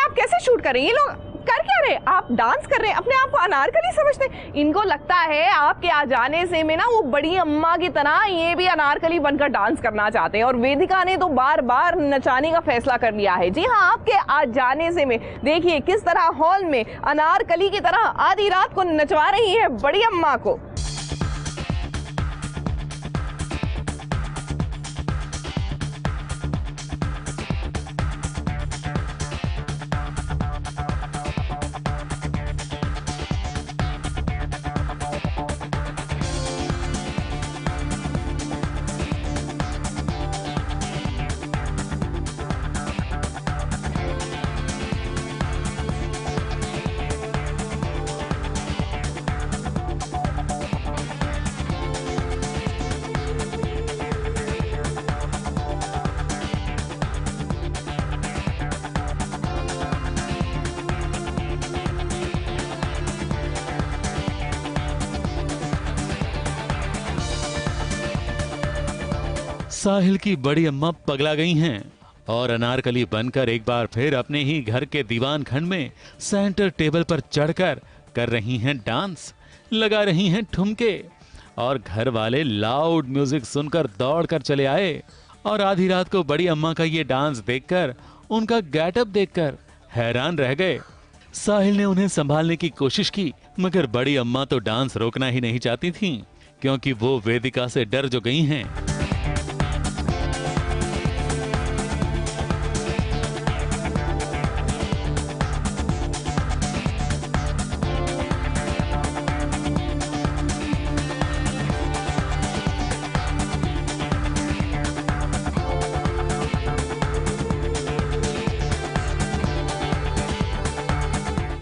आप कैसे शूट कर रहे हैं? ये लोग कर क्या रहे? आप डांस कर रहे हैं, अपने आप को अनारकली समझते हैं। इनको लगता है आपके आ जाने से में ना वो बड़ी अम्मा की तरह ये भी अनारकली बनकर डांस करना चाहते हैं। और वेदिका ने तो बार बार नचाने का फैसला कर लिया है। जी हाँ, आपके आ जाने से में देखिए किस तरह हॉल में अनारकली की तरह आधी रात को नचवा रही है बड़ी अम्मा को। साहिल की बड़ी अम्मा पगला गई हैं और अनारकली बनकर एक बार फिर अपने ही घर के दीवान खंड में सेंटर टेबल पर चढ़कर कर रही हैं डांस, लगा रही हैं ठुमके। और घर वाले लाउड म्यूजिक सुनकर दौड़कर चले आए और आधी रात को बड़ी अम्मा का ये डांस देखकर, उनका गेटअप देखकर हैरान रह गए। साहिल ने उन्हें संभालने की कोशिश की, मगर बड़ी अम्मा तो डांस रोकना ही नहीं चाहती थीं, क्योंकि वो वेदिका से डर जो गई हैं।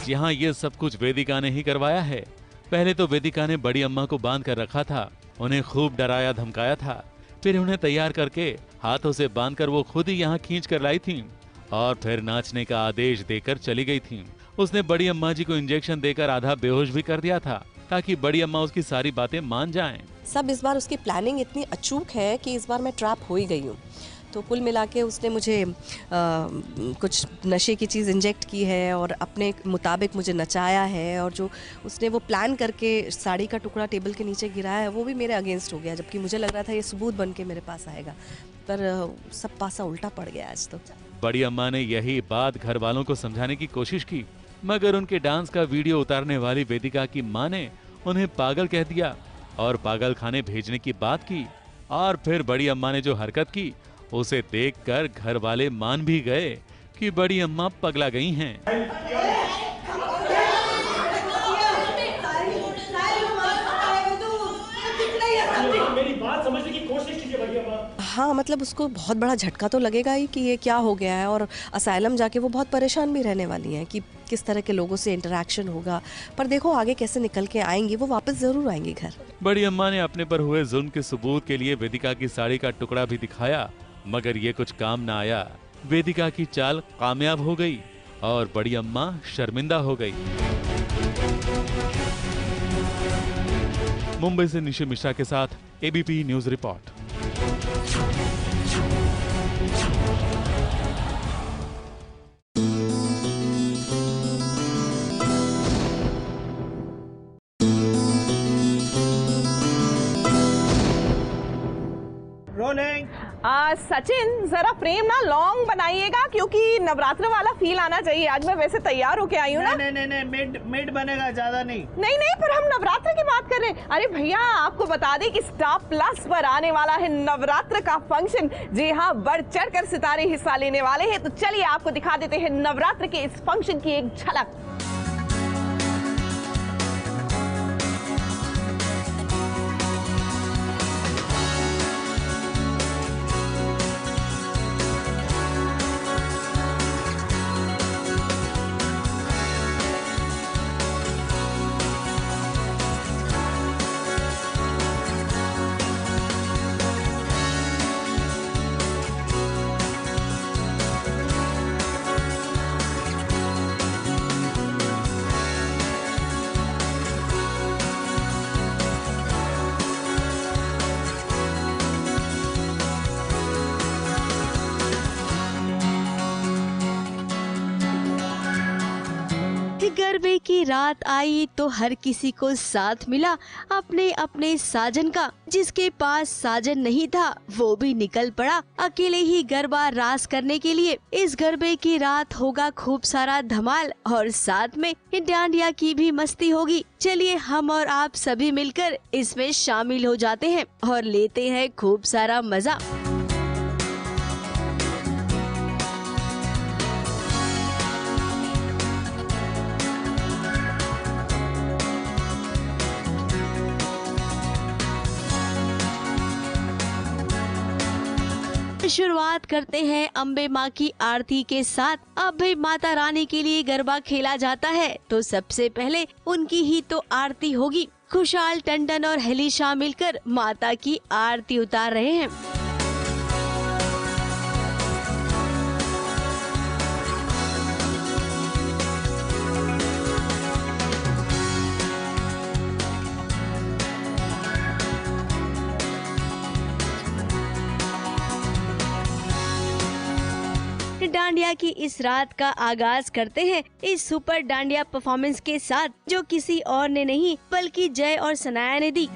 यहाँ ये सब कुछ वेदिका ने ही करवाया है। पहले तो वेदिका ने बड़ी अम्मा को बांध कर रखा था, उन्हें खूब डराया धमकाया था। फिर उन्हें तैयार करके हाथों से बांधकर वो खुद ही यहाँ खींच कर लाई थी और फिर नाचने का आदेश देकर चली गई थी। उसने बड़ी अम्मा जी को इंजेक्शन देकर आधा बेहोश भी कर दिया था, ताकि बड़ी अम्मा उसकी सारी बातें मान जाएं। सब इस बार उसकी प्लानिंग इतनी अचूक है कि इस बार मैं ट्रैप हो ही गई हूँ। तो कुल मिला के उसने मुझे कुछ नशे की चीज़ इंजेक्ट की है और अपने मुताबिक मुझे नचाया है, और जो उसने वो प्लान करके साड़ी का टुकड़ा टेबल के नीचे गिराया है वो भी मेरे अगेंस्ट हो गया, जबकि मुझे लग रहा था ये सबूत बन के मेरे पास आएगा, पर सब पासा उल्टा पड़ गया आज तो। बड़ी अम्मा ने यही बात घर वालों को समझाने की कोशिश की, मगर उनके डांस का वीडियो उतारने वाली वेदिका की मां ने उन्हें पागल कह दिया और पागल खाने भेजने की बात की। और फिर बड़ी अम्मा ने जो हरकत की उसे देखकर घर वाले मान भी गए कि बड़ी अम्मा पगला गई हैं। मेरी बात समझने की कोशिश कीजिए बड़ी अम्मा। हाँ, मतलब उसको बहुत बड़ा झटका तो लगेगा ही कि ये क्या हो गया है, और असाइलम जाके वो बहुत परेशान भी रहने वाली हैं कि किस तरह के लोगों से इंटरेक्शन होगा। पर देखो आगे कैसे निकल के आएंगी, वो वापस जरूर आएंगी घर। बड़ी अम्मा ने अपने पर हुए जुल्म के सबूत के लिए वेदिका की साड़ी का टुकड़ा भी दिखाया, मगर ये कुछ काम ना आया। वेदिका की चाल कामयाब हो गई और बड़ी अम्मा शर्मिंदा हो गई। मुंबई से निशि मिश्रा के साथ ABP news report. Rolling. Sachin जरा फ्रेम ना लॉन्ग बनाइएगा, क्योंकि नवरात्र वाला फील आना चाहिए। आज मैं वैसे तैयार होके आई हूँ ना। नहीं, मिड बनेगा, ज्यादा नहीं। नहीं, पर हम नवरात्र की बात कर रहे हैं। अरे भैया, आपको बता दें कि स्टार प्लस पर आने वाला है नवरात्र का फंक्शन। जी हाँ, बढ़ चढ़ कर सितारे हिस्सा लेने वाले हैं। तो चलिए आपको दिखा देते हैं नवरात्र के इस फंक्शन की एक झलक। गरबे की रात आई तो हर किसी को साथ मिला अपने अपने साजन का। जिसके पास साजन नहीं था वो भी निकल पड़ा अकेले ही गरबा रास करने के लिए। इस गरबे की रात होगा खूब सारा धमाल और साथ में डांडिया की भी मस्ती होगी। चलिए हम और आप सभी मिलकर इसमें शामिल हो जाते हैं और लेते हैं खूब सारा मजा। शुरुआत करते हैं अम्बे माँ की आरती के साथ। अब भाई माता रानी के लिए गरबा खेला जाता है तो सबसे पहले उनकी ही तो आरती होगी। खुशहाल टंडन और हेलिशा मिलकर माता की आरती उतार रहे हैं। डांडिया की इस रात का आगाज करते हैं इस सुपर डांडिया परफॉर्मेंस के साथ, जो किसी और ने नहीं बल्कि जय और सनाया ने दी।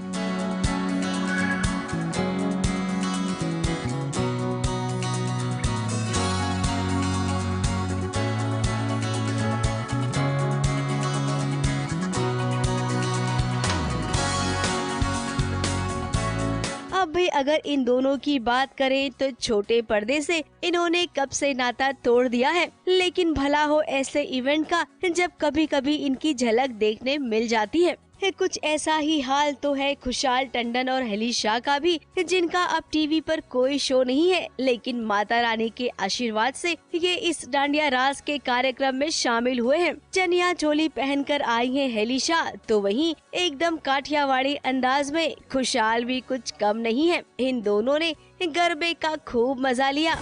अब भी अगर इन दोनों की बात करें तो छोटे पर्दे से इन्होंने कब से नाता तोड़ दिया है, लेकिन भला हो ऐसे इवेंट का जब कभी कभी इनकी झलक देखने मिल जाती है। कुछ ऐसा ही हाल तो है खुशहाल टंडन और हेलिशा का भी, जिनका अब टीवी पर कोई शो नहीं है, लेकिन माता रानी के आशीर्वाद से ये इस डांडिया रास के कार्यक्रम में शामिल हुए हैं। चनिया चोली पहनकर आई है हेलिशा, तो वहीं एकदम काठियावाड़ी अंदाज में खुशहाल भी कुछ कम नहीं है। इन दोनों ने गरबे का खूब मजा लिया।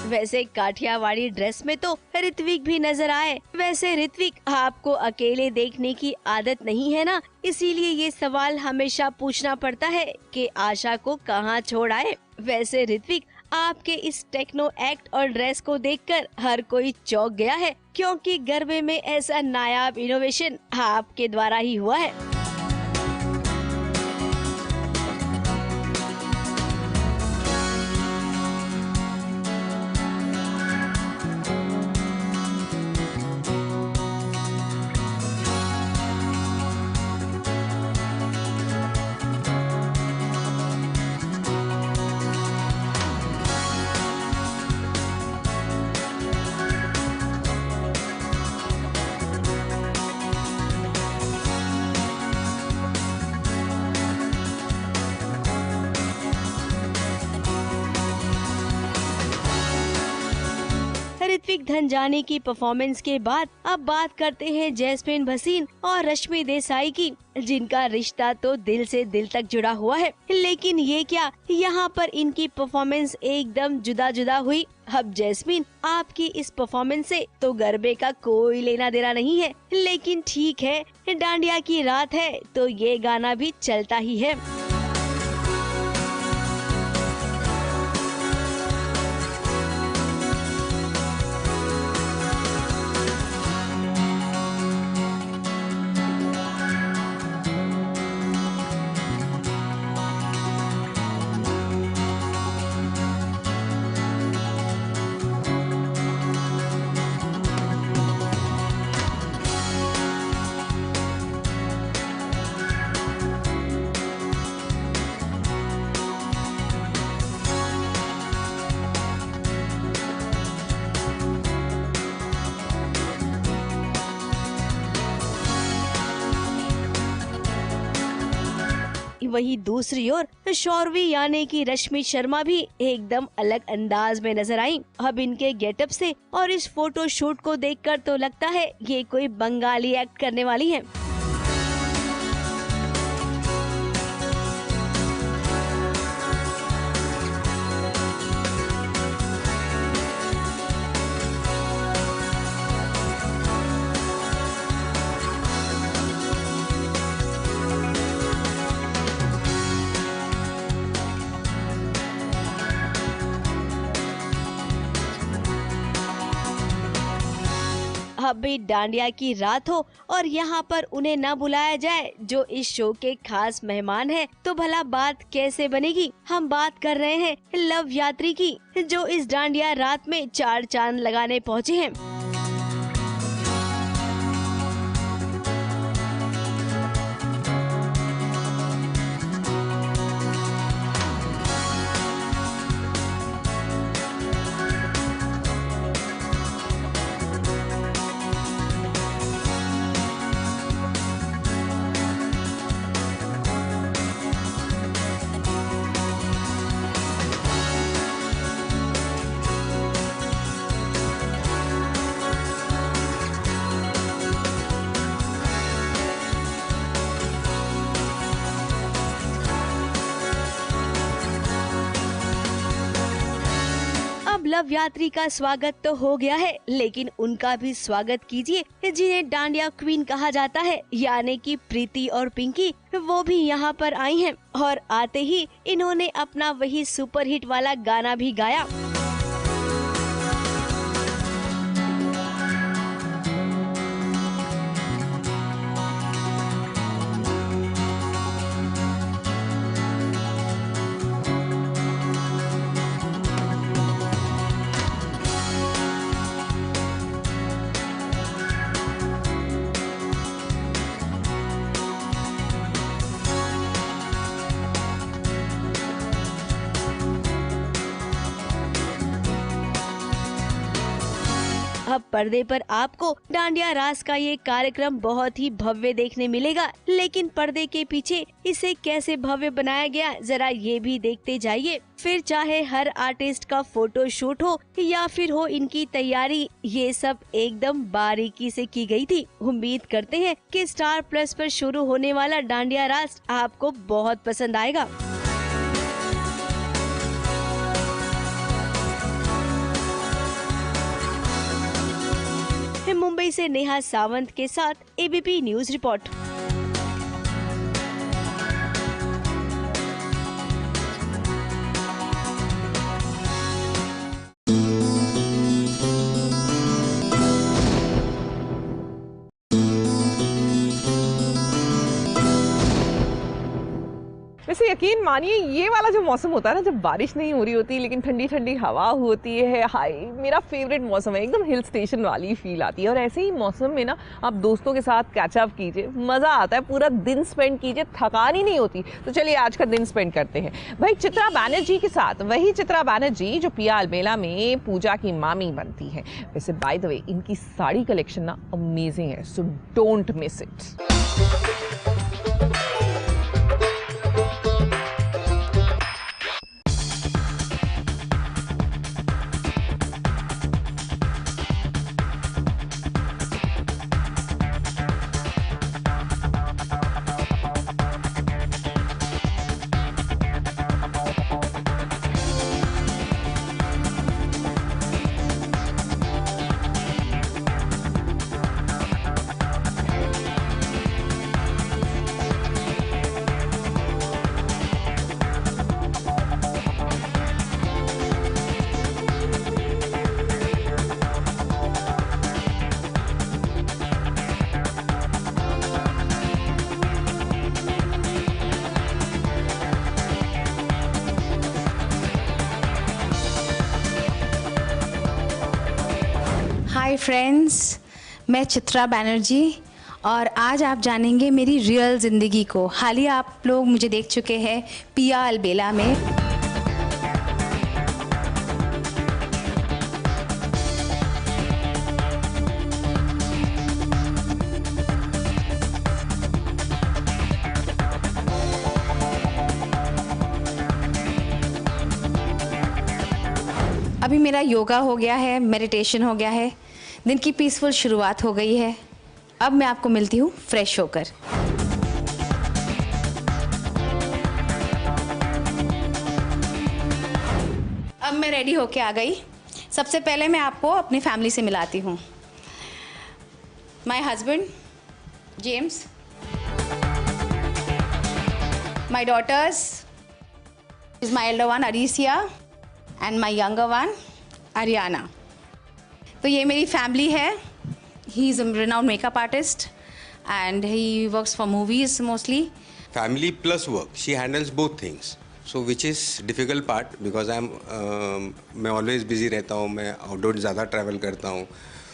वैसे काठियावाड़ी ड्रेस में तो ऋत्विक भी नजर आए। वैसे ऋत्विक, आपको अकेले देखने की आदत नहीं है ना, इसीलिए ये सवाल हमेशा पूछना पड़ता है कि आशा को कहाँ छोड़ आए। वैसे ऋत्विक, आपके इस टेक्नो एक्ट और ड्रेस को देखकर हर कोई चौंक गया है, क्योंकि गरबे में ऐसा नायाब इनोवेशन आपके द्वारा ही हुआ है। ऋत्विक धनजानी की परफॉर्मेंस के बाद अब बात करते हैं जैस्मिन भसीन और रश्मि देसाई की, जिनका रिश्ता तो दिल से दिल तक जुड़ा हुआ है। लेकिन ये क्या, यहाँ पर इनकी परफॉर्मेंस एकदम जुदा जुदा हुई। अब जैस्मिन, आपकी इस परफॉर्मेंस से तो गरबे का कोई लेना देना नहीं है, लेकिन ठीक है, डांडिया की रात है तो ये गाना भी चलता ही है। वहीं दूसरी ओर शौरवी यानी कि रश्मि शर्मा भी एकदम अलग अंदाज में नजर आई। अब इनके गेटअप से और इस फोटो शूट को देखकर तो लगता है ये कोई बंगाली एक्ट करने वाली है। अब भी डांडिया की रात हो और यहाँ पर उन्हें न बुलाया जाए जो इस शो के खास मेहमान हैं, तो भला बात कैसे बनेगी। हम बात कर रहे हैं लव यात्री की, जो इस डांडिया रात में 4 चांद लगाने पहुँचे हैं। लव यात्री का स्वागत तो हो गया है, लेकिन उनका भी स्वागत कीजिए जिन्हें डांडिया क्वीन कहा जाता है, यानी कि प्रीति और पिंकी। वो भी यहाँ पर आई हैं और आते ही इन्होंने अपना वही सुपरहिट वाला गाना भी गाया। अब पर्दे पर आपको डांडिया रास का ये कार्यक्रम बहुत ही भव्य देखने मिलेगा, लेकिन पर्दे के पीछे इसे कैसे भव्य बनाया गया जरा ये भी देखते जाइए। फिर चाहे हर आर्टिस्ट का फोटो शूट हो या फिर हो इनकी तैयारी, ये सब एकदम बारीकी से की गई थी। उम्मीद करते हैं कि स्टार प्लस पर शुरू होने वाला डांडिया रास आपको बहुत पसंद आएगा। मुंबई से नेहा सावंत के साथ एबीपी न्यूज रिपोर्ट। वैसे यकीन मानिए ये वाला जो मौसम होता है ना, जब बारिश नहीं हो रही होती लेकिन ठंडी ठंडी हवा होती है, हाय मेरा फेवरेट मौसम है। एकदम हिल स्टेशन वाली फील आती है। और ऐसे ही मौसम में ना आप दोस्तों के साथ कैचअप कीजिए, मज़ा आता है, पूरा दिन स्पेंड कीजिए, थकान ही नहीं होती। तो चलिए आज का दिन स्पेंड करते हैं भाई चित्रा बैनर्जी के साथ। वही चित्रा बैनर्जी जो पियाल मेला में पूजा की मामी बनती है। वैसे बाय द वे इनकी साड़ी कलेक्शन ना अमेजिंग है, so don't miss it. Hi friends, मैं चित्रा बैनर्जी और आज आप जानेंगे मेरी रियल ज़िंदगी को। हाल ही आप लोग मुझे देख चुके हैं पियाल बेला में। अभी मेरा योगा हो गया है, मेडिटेशन हो गया है, दिन की पीसफुल शुरुआत हो गई है। अब मैं आपको मिलती हूँ फ्रेश होकर। अब मैं रेडी होके आ गई। सबसे पहले मैं आपको अपनी फैमिली से मिलाती हूँ। My husband James, my daughters is my elder one Arisia and my younger one Ariana. तो ये मेरी फैमिली है। He is a renowned makeup artist and he works for movies mostly. Family plus work, she handles both things, so which is difficult part because मैं always busy रहता हूँ, मैं outdoor ज़्यादा travel करता हूँ।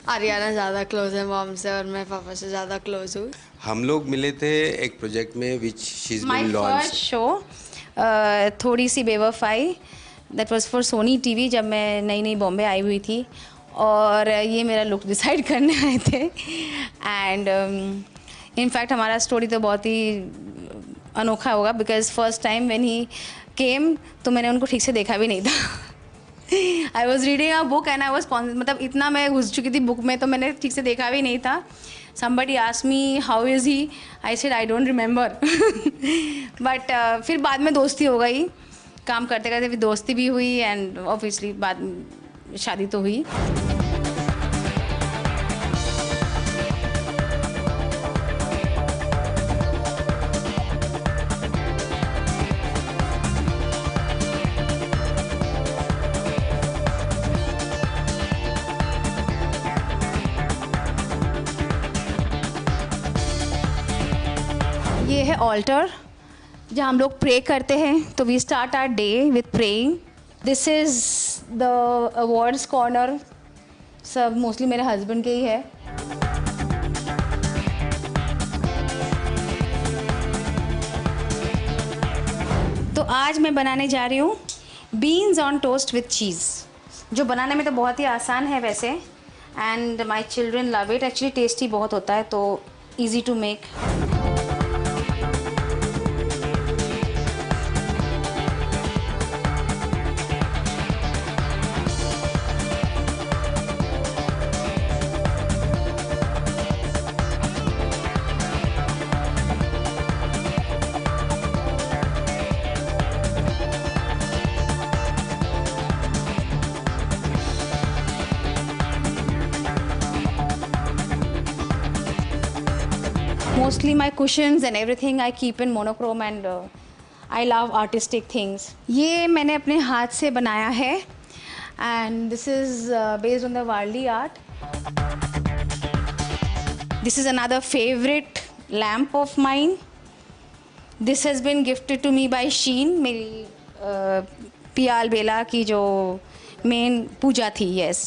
आरियाना ज़्यादा close है mom से और मैं पापा से ज़्यादा क्लोज हूँ। हम लोग मिले थे एक प्रोजेक्ट में which she's My been first launched. show थोड़ी सी बेवफाई, that was for Sony TV, जब मैं नई नई बॉम्बे आई हुई थी और ये मेरा लुक डिसाइड करने आए थे। एंड इनफैक्ट हमारा स्टोरी तो बहुत ही अनोखा होगा because first time when he came तो मैंने उनको ठीक से देखा भी नहीं था। I was reading a book and I was मतलब इतना मैं घुस चुकी थी बुक में तो मैंने ठीक से देखा भी नहीं था। somebody asked me how is he, I said I don't remember. But फिर बाद में दोस्ती हो गई, काम करते करते फिर दोस्ती भी हुई एंड ऑब्वियसली बाद में शादी तो हुई। ये है ऑल्टर जहाँ हम लोग प्रे करते हैं। तो we start our day with praying. This is the awards corner, सब मोस्टली मेरे हस्बैंड के ही है। तो आज मैं बनाने जा रही हूँ beans on toast with cheese, जो बनाने में तो बहुत ही आसान है वैसे and my children love it. Actually tasty बहुत होता है तो easy to make. Mostly my cushions and everything I keep in monochrome and I love artistic things. ये मैंने अपने हाथ से बनाया है and this is based on the Warli art. This is another favorite lamp of mine. This has been gifted to me by Sheen, मेरी पिया अलबेला की जो मेन पूजा थी। yes.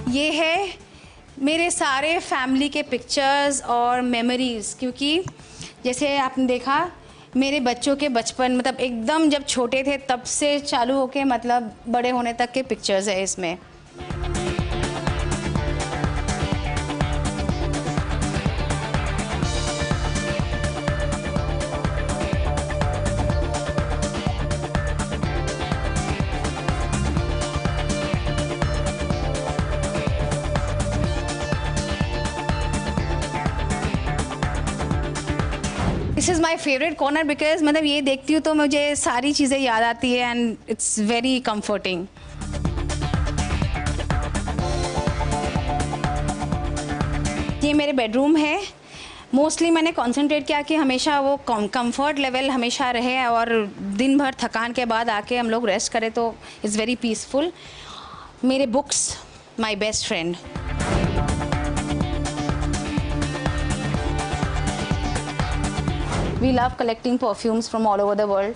ये है मेरे सारे फैमिली के पिक्चर्स और मेमोरीज़, क्योंकि जैसे आपने देखा मेरे बच्चों के बचपन मतलब एकदम जब छोटे थे तब से चालू होके मतलब बड़े होने तक के पिक्चर्स है इसमें। This is my favourite corner because मतलब ये देखती हूँ तो मुझे सारी चीज़ें याद आती है एंड इट्स वेरी कंफर्टिंग। ये मेरे बेडरूम है। मोस्टली मैंने कंसंट्रेट किया कि हमेशा वो कंफर्ट लेवल हमेशा रहे और दिन भर थकान के बाद आके हम लोग रेस्ट करें तो इट्स वेरी पीसफुल। मेरे books my best friend. We love collecting perfumes from all over the world.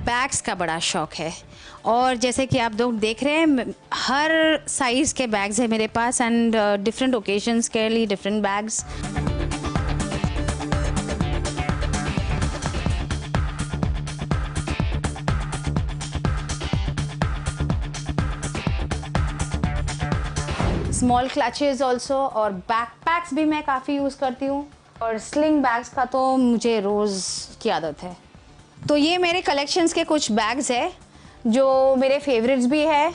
Bags का बड़ा शौक है और जैसे कि आप लोग देख रहे हैं हर साइज़ के बैग्स है मेरे पास एंड डिफरेंट ओकेजन्स के लिए different bags. Small clutches also, और बैकपैक्स भी मैं काफ़ी यूज़ करती हूँ, और स्लिंग बैग्स का तो मुझे रोज़ की आदत है। तो ये मेरे कलेक्शंस के कुछ बैग्स है जो मेरे फेवरेट्स भी है।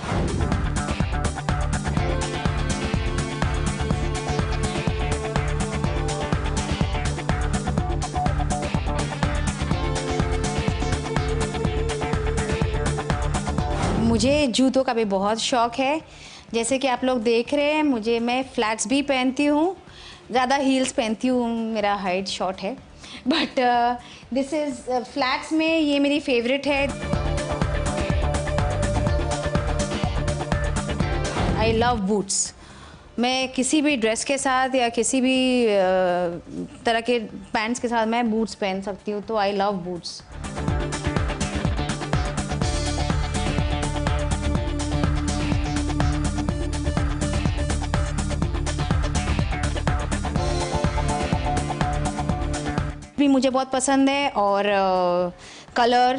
मुझे जूतों का भी बहुत शौक़ है, जैसे कि आप लोग देख रहे हैं मैं फ्लैट्स भी पहनती हूँ, ज़्यादा हील्स पहनती हूँ, मेरा हाइट शॉर्ट है, बट दिस इज़ फ्लैट्स में ये मेरी फेवरेट है। I love boots. मैं किसी भी ड्रेस के साथ या किसी भी तरह के पैंट्स के साथ मैं बूट्स पहन सकती हूँ, तो आई लव बूट्स। भी मुझे बहुत पसंद है, और कलर।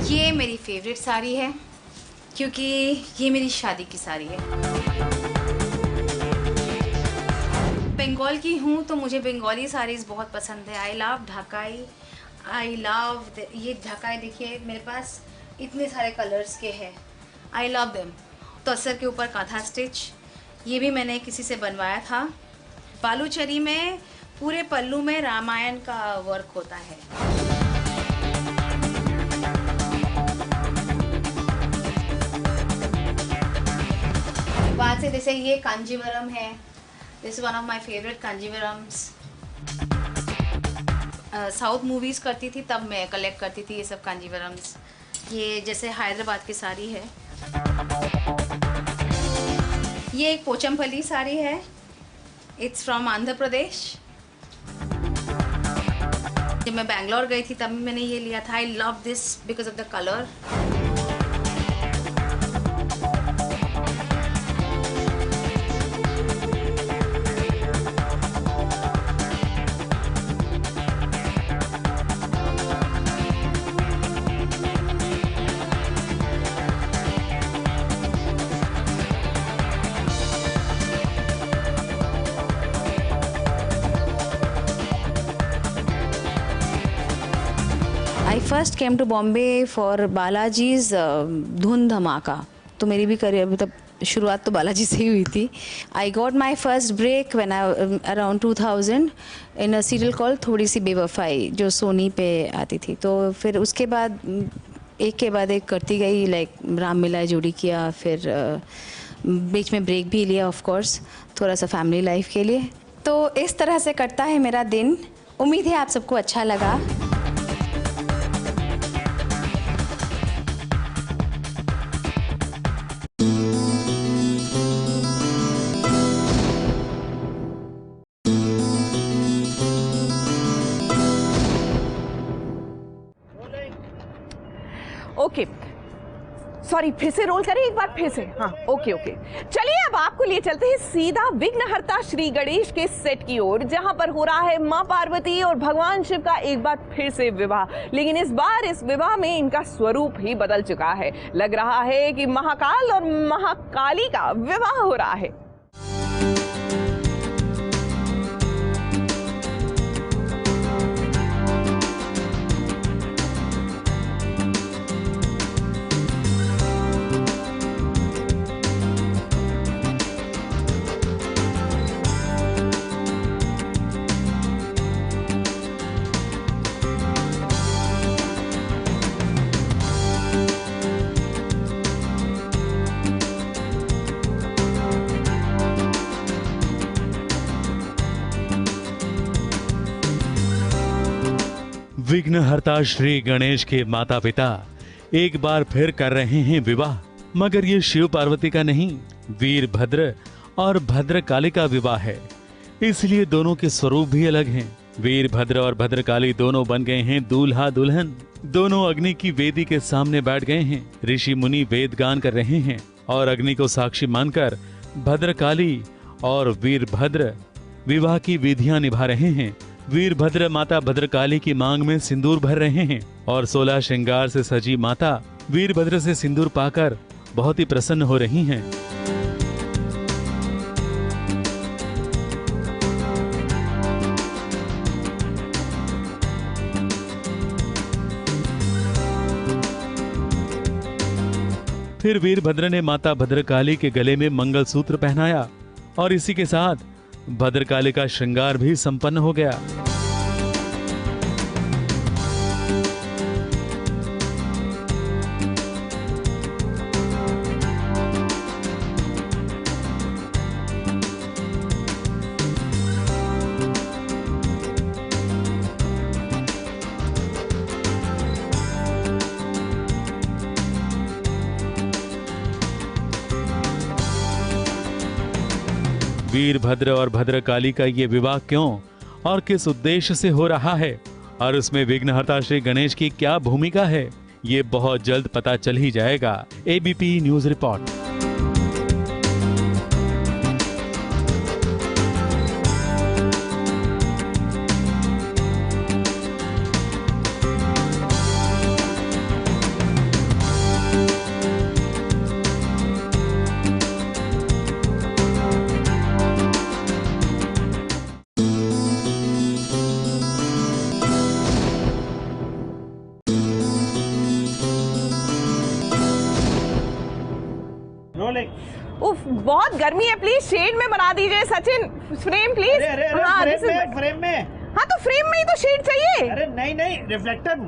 ये मेरी फेवरेट साड़ी है क्योंकि ये मेरी शादी की साड़ी है। बंगाल की हूँ तो मुझे बंगाली साड़ीज़ बहुत पसंद है। I love Dhakai, I love ये ढाकाई देखिए मेरे पास इतने सारे कलर्स के हैं, आई लव देम। तसर के ऊपर कांथा स्टिच, ये भी मैंने किसी से बनवाया था। बालूचरी में पूरे पल्लू में रामायण का वर्क होता है। बाद से जैसे ये कांजीवरम है, this one of my favourite Kanjivarams. South movies करती थी तब मैं कलेक्ट करती थी ये सब कांजीवरम्स। ये जैसे हैदराबाद की साड़ी है, ये एक पोचमपल्ली साड़ी है, इट्स फ्रॉम आंध्र प्रदेश। जब मैं बैंगलोर गई थी तब मैंने ये लिया था। I love this because of the colour. I first came to Bombay for Balaji's Dhoom Dhamaka. तो मेरी भी करियर मतलब शुरुआत तो बालाजी से ही हुई थी। I got my first break when I around 2000 in a serial call Thodi Si बेवफाई, जो सोनी पे आती थी। तो फिर उसके बाद एक के बाद एक करती गई, लाइक राम मिला जोड़ी किया, फिर बीच में ब्रेक भी लिया ऑफ कोर्स, थोड़ा सा फैमिली लाइफ के लिए। तो इस तरह से कटता है मेरा दिन। उम्मीद है आप सबको अच्छा लगा। ओके, सॉरी, फिर से रोल करें एक बार, फिर से। हाँ, ओके। चलिए अब आपको लिए चलते हैं सीधा विघ्नहर्ता श्री गणेश के सेट की ओर, जहां पर हो रहा है मां पार्वती और भगवान शिव का एक बार फिर से विवाह। लेकिन इस बार इस विवाह में इनका स्वरूप ही बदल चुका है। लग रहा है कि महाकाल और महाकाली का विवाह हो रहा है। विघ्नहर्ता श्री गणेश के माता पिता एक बार फिर कर रहे हैं विवाह, मगर ये शिव पार्वती का नहीं, वीरभद्र और भद्रकाली का विवाह है। इसलिए दोनों के स्वरूप भी अलग हैं। वीरभद्र और भद्रकाली दोनों बन गए हैं दूल्हा दुल्हन। दोनों अग्नि की वेदी के सामने बैठ गए हैं। ऋषि मुनि वेद गान कर रहे हैं और अग्नि को साक्षी मानकर भद्रकाली और वीरभद्र विवाह की विधियां निभा रहे हैं। वीरभद्र माता भद्रकाली की मांग में सिंदूर भर रहे हैं और 16 श्रृंगार से सजी माता वीरभद्र से सिंदूर पाकर बहुत ही प्रसन्न हो रही हैं। फिर वीरभद्र ने माता भद्रकाली के गले में मंगलसूत्र पहनाया और इसी के साथ भद्रकाली का श्रृंगार भी संपन्न हो गया। वीरभद्र और भद्रकाली का ये विवाह क्यों और किस उद्देश्य से हो रहा है और उसमें विघ्नहर्ता श्री गणेश की क्या भूमिका है, ये बहुत जल्द पता चल ही जाएगा। ABP news report. उफ, बहुत गर्मी है, प्लीज शेड में बना दीजिए सचिन। Frame please. हाँ, फ्रेम में हाँ तो फ्रेम में ही तो शेड चाहिए। अरे नहीं रिफ्लेक्टर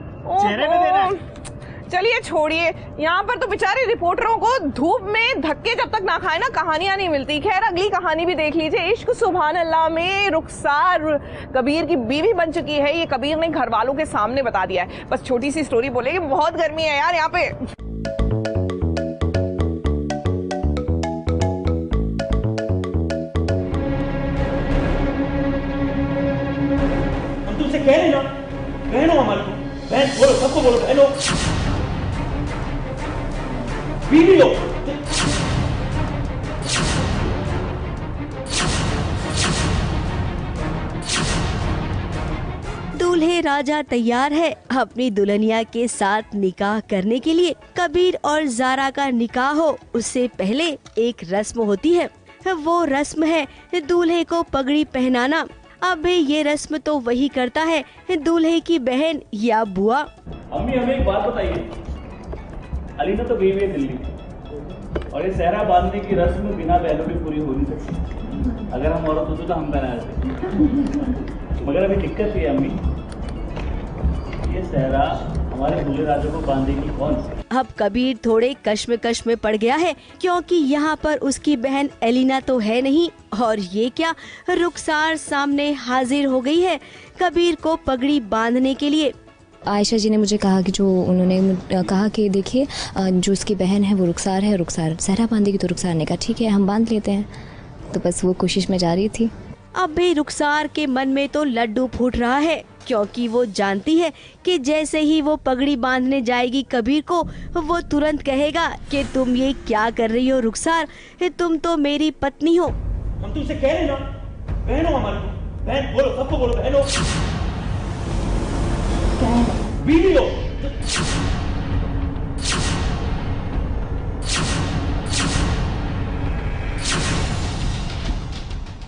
चेहरे में देना है। चलिए छोड़िए, यहाँ पर तो बेचारे रिपोर्टरों को धूप में धक्के जब तक ना खाए ना कहानियां नहीं मिलती। खैर अगली कहानी भी देख लीजिए। इश्क सुभान अल्लाह में रुखसार कबीर की बीवी बन चुकी है। ये कबीर ने घर वालों के सामने बता दिया है। बस छोटी सी स्टोरी बोलेगी, बहुत गर्मी है यार यहाँ पे। तुमसे कह रहे ना, बहनों हमारे को, बहन बोलो, सबको बोलो बहनों, बीवी हो। दूल्हे राजा तैयार है अपनी दुल्हनिया के साथ निकाह करने के लिए। कबीर और जारा का निकाह हो उससे पहले एक रस्म होती है। वो रस्म है दूल्हे को पगड़ी पहनाना। अब ये रस्म तो वही करता है दूल्हे की बहन या बुआ। अम्मी हमें एक बात बताइए, अलीना तो गई हुई है दिल्ली और ये सहरा बांधने की रस्म बिना बहनों के पूरी हो नहीं सकती। अगर हम औरत होते तो हम बना देते, मगर अभी दिक्कत ये अम्मी, ये सहरा हमारे दूल्हे राजा को बांधेगी कौन सी? अब कबीर थोड़े कश्मकश में पड़ गया है क्योंकि यहाँ पर उसकी बहन एलिना तो है नहीं और ये क्या, रुखसार सामने हाजिर हो गई है कबीर को पगड़ी बांधने के लिए। आयशा जी ने मुझे कहा कि जो उन्होंने कहा कि देखिए जो उसकी बहन है वो रुखसार है, रुखसार सहरा बांधेगी, तो रुखसार ने कहा ठीक है हम बांध लेते हैं। तो बस वो कोशिश में जा रही थी। अब भी रुखसार के मन में तो लड्डू फूट रहा है क्योंकि वो जानती है कि जैसे ही वो पगड़ी बांधने जाएगी कबीर को, वो तुरंत कहेगा कि तुम ये क्या कर रही हो रुखसार, तुम तो मेरी पत्नी हो। हम तुमसे कह रहे ना, बहनों हमारे को, बहन बोलो, सबको बोलो बहनों, बीवी हो।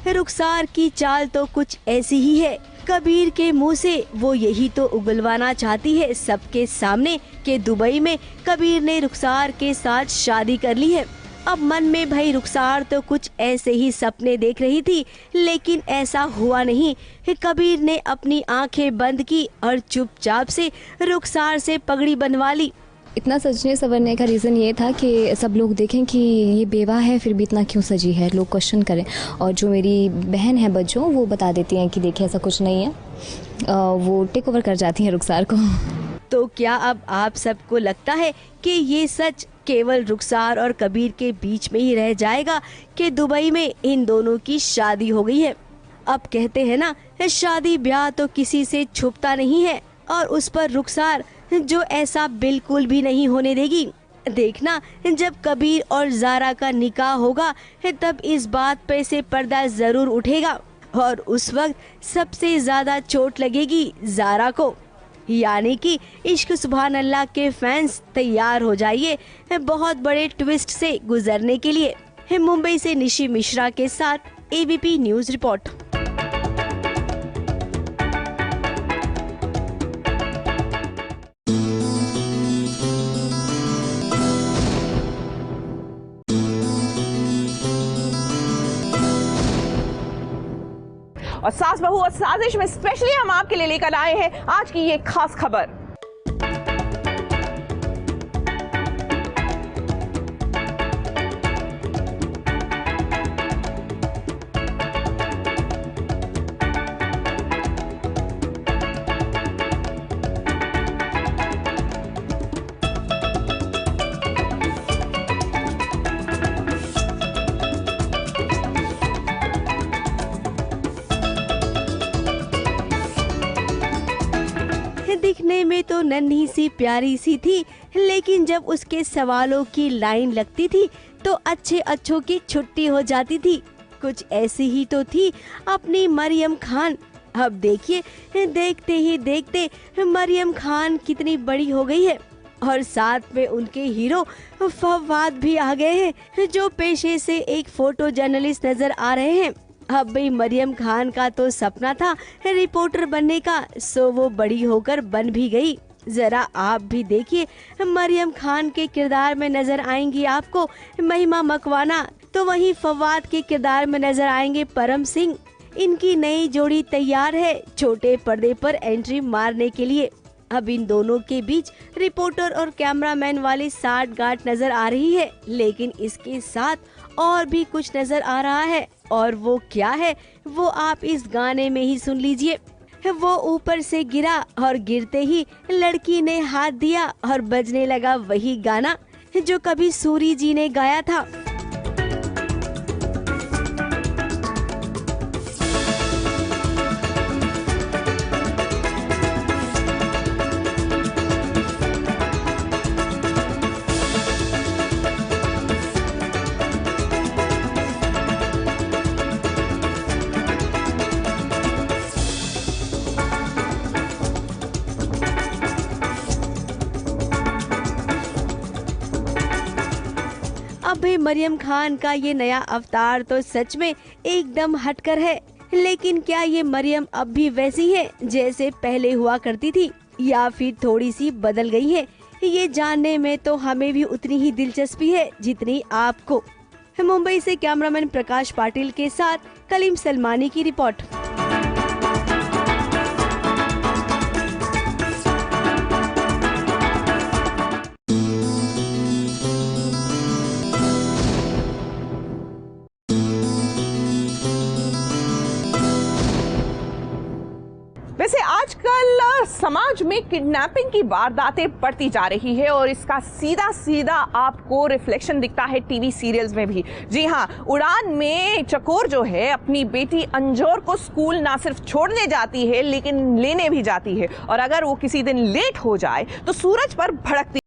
रुखसार की चाल तो कुछ ऐसी ही है। कबीर के मुंह से वो यही तो उगलवाना चाहती है सबके सामने कि दुबई में कबीर ने रुखसार के साथ शादी कर ली है। अब मन में भाई रुखसार तो कुछ ऐसे ही सपने देख रही थी, लेकिन ऐसा हुआ नहीं। कबीर ने अपनी आंखें बंद की और चुपचाप से रुखसार से पगड़ी बनवा ली। इतना सजने संवरने का रीज़न ये था कि सब लोग देखें कि ये बेवा है फिर भी इतना क्यों सजी है, लोग क्वेश्चन करें। और जो मेरी बहन है बच्चों, वो बता देती हैं कि देखिए ऐसा कुछ नहीं है, वो टेक ओवर कर जाती हैं रुखसार को। तो क्या अब आप सबको लगता है कि ये सच केवल रुखसार और कबीर के बीच में ही रह जाएगा कि दुबई में इन दोनों की शादी हो गई है? अब कहते हैं ना, शादी ब्याह तो किसी से छुपता नहीं है और उस पर रुखसार जो ऐसा बिल्कुल भी नहीं होने देगी। देखना जब कबीर और जारा का निकाह होगा तब इस बात पे से पर्दा जरूर उठेगा। और उस वक्त सबसे ज्यादा चोट लगेगी ज़ारा को। यानी कि इश्क सुभान अल्लाह के फैंस तैयार हो जाइए बहुत बड़े ट्विस्ट से गुजरने के लिए। मुंबई से निशी मिश्रा के साथ एबीपी न्यूज रिपोर्ट। और सास बहू और साजिश में स्पेशली हम आपके लिए लेकर आए हैं आज की ये खास खबर। दिखने में तो नन्ही सी प्यारी सी थी, लेकिन जब उसके सवालों की लाइन लगती थी तो अच्छों की छुट्टी हो जाती थी। कुछ ऐसी ही तो थी अपनी मरियम खान। अब देखिए देखते ही देखते मरियम खान कितनी बड़ी हो गई है और साथ में उनके हीरो फवाद भी आ गए हैं जो पेशे से एक फोटो जर्नलिस्ट नजर आ रहे हैं। अब भाई मरियम खान का तो सपना था रिपोर्टर बनने का, सो वो बड़ी होकर बन भी गई। जरा आप भी देखिए मरियम खान के किरदार में नजर आएंगी आपको महिमा मकवाना, तो वहीं फवाद के किरदार में नजर आएंगे परम सिंह। इनकी नई जोड़ी तैयार है छोटे पर्दे पर एंट्री मारने के लिए। अब इन दोनों के बीच रिपोर्टर और कैमरामैन वाली साठ-गांठ नजर आ रही है, लेकिन इसके साथ और भी कुछ नजर आ रहा है, और वो क्या है वो आप इस गाने में ही सुन लीजिए। वो ऊपर से गिरा और गिरते ही लड़की ने हाथ दिया और बजने लगा वही गाना जो कभी सूरी जी ने गाया था। अब भी मरियम खान का ये नया अवतार तो सच में एकदम हटकर है, लेकिन क्या ये मरियम अब भी वैसी है जैसे पहले हुआ करती थी या फिर थोड़ी सी बदल गई है? ये जानने में तो हमें भी उतनी ही दिलचस्पी है जितनी आपको। मुंबई से कैमरामैन प्रकाश पाटिल के साथ कलीम सलमानी की रिपोर्ट। वैसे आजकल समाज में किडनैपिंग की वारदातें बढ़ती जा रही है और इसका सीधा सीधा आपको रिफ्लेक्शन दिखता है टीवी सीरियल्स में भी। जी हाँ, उड़ान में चकोर जो है अपनी बेटी अंजोर को स्कूल ना सिर्फ छोड़ने जाती है लेकिन लेने भी जाती है, और अगर वो किसी दिन लेट हो जाए तो सूरज पर भड़कती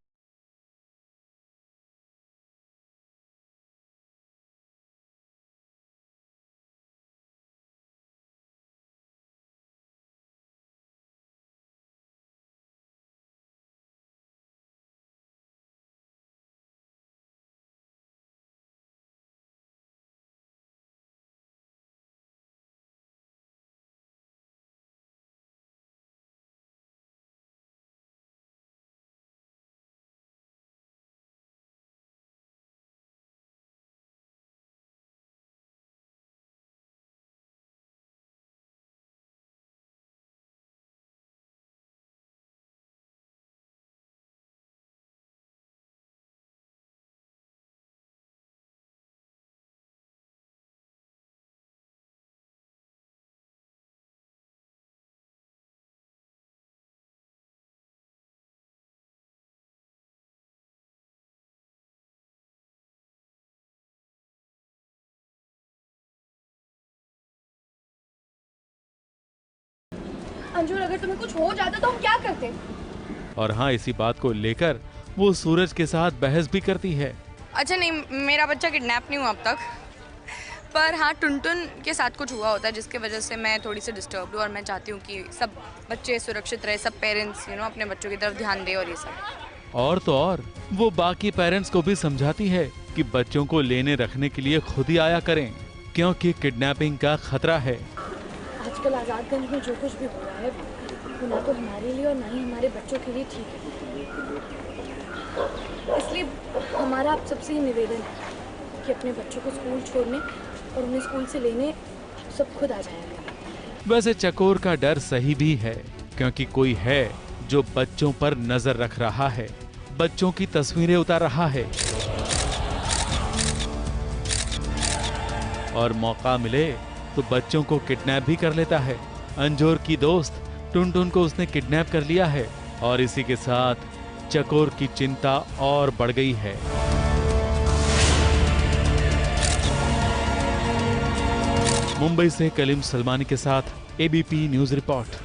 अंजुर, अगर तुम्हें कुछ हो जाता तो हम क्या करते? और हाँ, इसी बात को लेकर वो सूरज के साथ बहस भी करती है। अच्छा नहीं, मेरा बच्चा किडनैप नहीं हुआ अब तक। पर हाँ, टुनटुन के साथ कुछ हुआ होता है जिसकी वजह से मैं थोड़ी सी डिस्टर्ब हूँ और मैं चाहती हूँ कि सब बच्चे सुरक्षित रहे, सब पेरेंट्स अपने बच्चों की तरफ ध्यान दें और ये सब। और तो और वो बाकी पेरेंट्स को भी समझाती है कि बच्चों को लेने रखने के लिए खुद ही आया करें, क्योंकि किडनैपिंग का खतरा है। आजकल आज़ादगंज में जो कुछ भी हो रहा है वो ना तो हमारे लिए और ना ही हमारे बच्चों के लिए ठीक है। इसलिए हमारा आप सबसे ही निवेदन है कि अपने बच्चों को स्कूल छोड़ने और उन्हें स्कूल से लेने सब खुद आ जाएगा। वैसे चकोर का डर सही भी है, क्योंकि कोई है जो बच्चों पर नजर रख रहा है, बच्चों की तस्वीरें उतार रहा है और मौका मिले तो बच्चों को किडनैप भी कर लेता है। अंजोर की दोस्त टुनटुन को उसने किडनैप कर लिया है और इसी के साथ चकोर की चिंता और बढ़ गई है। मुंबई से कलीम सलमानी के साथ एबीपी न्यूज रिपोर्ट।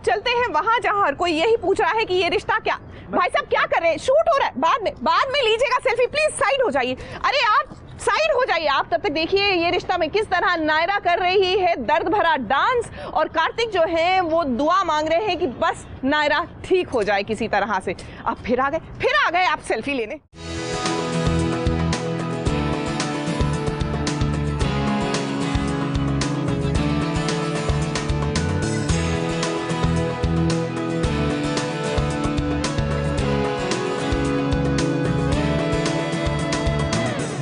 चलते हैं वहां जहां हर कोई यही पूछ रहा है कि ये रिश्ता क्या। भाई साहब क्या कर रहे हैं? शूट हो रहा है, बाद में लीजिएगा सेल्फी, प्लीज साइड हो जाइए। अरे आप साइड हो जाइए, आप तब तक देखिए ये रिश्ता में किस तरह नायरा कर रही है दर्द भरा डांस और कार्तिक जो है वो दुआ मांग रहे हैं कि बस नायरा ठीक हो जाए किसी तरह से। अब फिर आ गए आप सेल्फी लेने।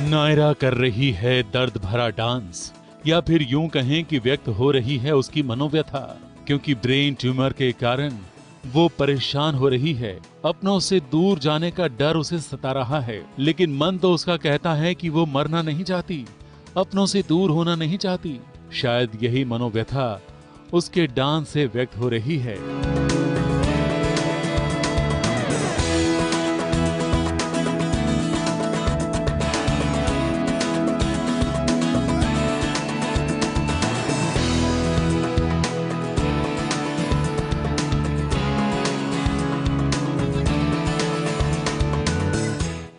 नायरा कर रही है दर्द भरा डांस, या फिर यूं कहें कि व्यक्त हो रही है उसकी मनोव्यथा, क्योंकि ब्रेन ट्यूमर के कारण वो परेशान हो रही है। अपनों से दूर जाने का डर उसे सता रहा है, लेकिन मन तो उसका कहता है कि वो मरना नहीं चाहती, अपनों से दूर होना नहीं चाहती। शायद यही मनोव्यथा उसके डांस से व्यक्त हो रही है।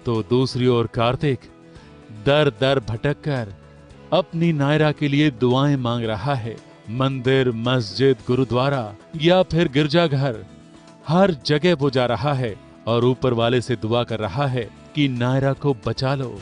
तो दूसरी ओर कार्तिक दर दर भटक कर अपनी नायरा के लिए दुआएं मांग रहा है। मंदिर, मस्जिद, गुरुद्वारा या फिर गिरजाघर, हर जगह वो जा रहा है और ऊपर वाले से दुआ कर रहा है कि नायरा को बचा लो।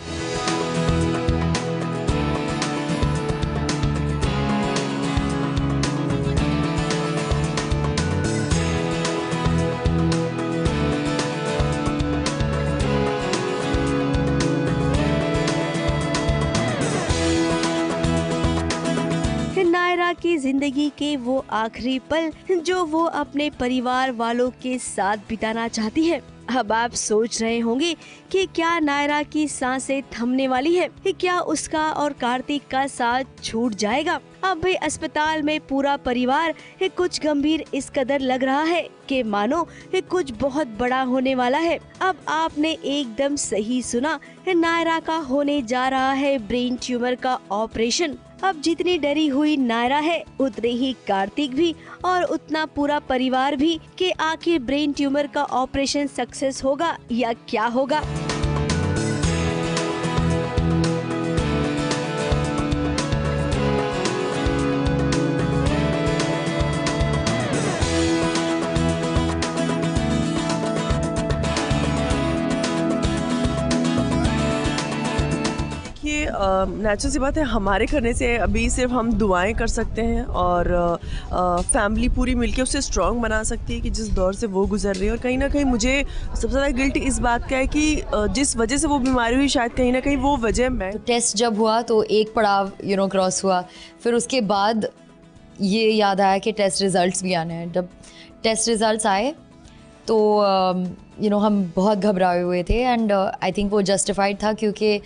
नायरा की जिंदगी के वो आखिरी पल जो वो अपने परिवार वालों के साथ बिताना चाहती है। अब आप सोच रहे होंगे कि क्या नायरा की सांसें थमने वाली है, क्या उसका और कार्तिक का साथ छूट जाएगा। अब भी अस्पताल में पूरा परिवार कुछ गंभीर इस कदर लग रहा है कि मानो कुछ बहुत बड़ा होने वाला है। अब आपने एकदम सही सुना, नायरा का होने जा रहा है ब्रेन ट्यूमर का ऑपरेशन। अब जितनी डरी हुई नायरा है उतने ही कार्तिक भी और उतना पूरा परिवार भी कि आखिर ब्रेन ट्यूमर का ऑपरेशन सक्सेस होगा या क्या होगा। नेचुरल सी बात है, हमारे करने से अभी सिर्फ हम दुआएं कर सकते हैं और फैमिली पूरी मिलके उसे स्ट्रॉन्ग बना सकती है कि जिस दौर से वो गुजर रही है। और कहीं ना कहीं मुझे सबसे ज़्यादा गिल्ट इस बात का है कि जिस वजह से वो बीमारी हुई शायद कहीं ना कहीं वो वजह मैं। तो टेस्ट जब हुआ तो एक पड़ाव क्रॉस हुआ, फिर उसके बाद ये याद आया कि टेस्ट रिज़ल्ट्स भी आने हैं। जब टेस्ट रिज़ल्ट्स आए तो हम बहुत घबराए हुए थे एंड आई थिंक वो जस्टिफाइड था, क्योंकि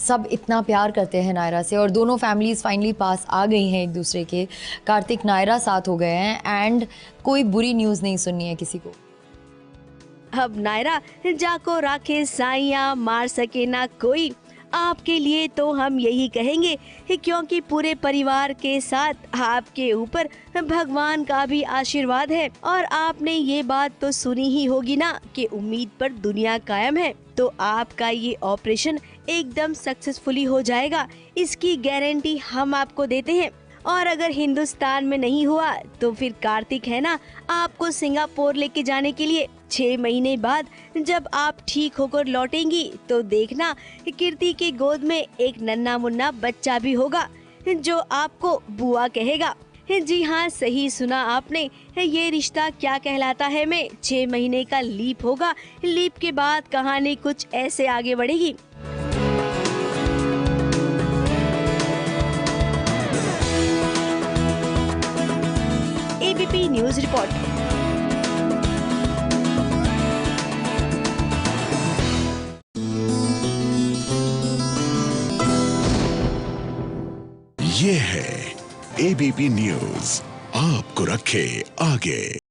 सब इतना प्यार करते हैं नायरा से और दोनों फैमिलीज़ फाइनली पास आ गई हैं एक दूसरे के। कार्तिक नायरा साथ हो गए हैं एंड कोई बुरी न्यूज़ नहीं सुननी है किसी को। अब नायरा जाको राखे साइया मार सके ना कोई, आपके लिए तो हम यही कहेंगे क्योंकि पूरे परिवार के साथ आपके ऊपर भगवान का भी आशीर्वाद है। और आपने ये बात तो सुनी ही होगी ना कि उम्मीद पर दुनिया कायम है। तो आपका ये ऑपरेशन एकदम सक्सेसफुली हो जाएगा, इसकी गारंटी हम आपको देते हैं। और अगर हिंदुस्तान में नहीं हुआ तो फिर कार्तिक है ना आपको सिंगापुर लेके जाने के लिए। 6 महीने बाद जब आप ठीक होकर लौटेंगी तो देखना कीर्ति की गोद में एक नन्हा मुन्ना बच्चा भी होगा जो आपको बुआ कहेगा। जी हाँ, सही सुना आपने, ये रिश्ता क्या कहलाता है में 6 महीने का लीप होगा। लीप के बाद कहानी कुछ ऐसे आगे बढ़ेगी। ABP news report. ये है एबीपी न्यूज, आपको रखे आगे।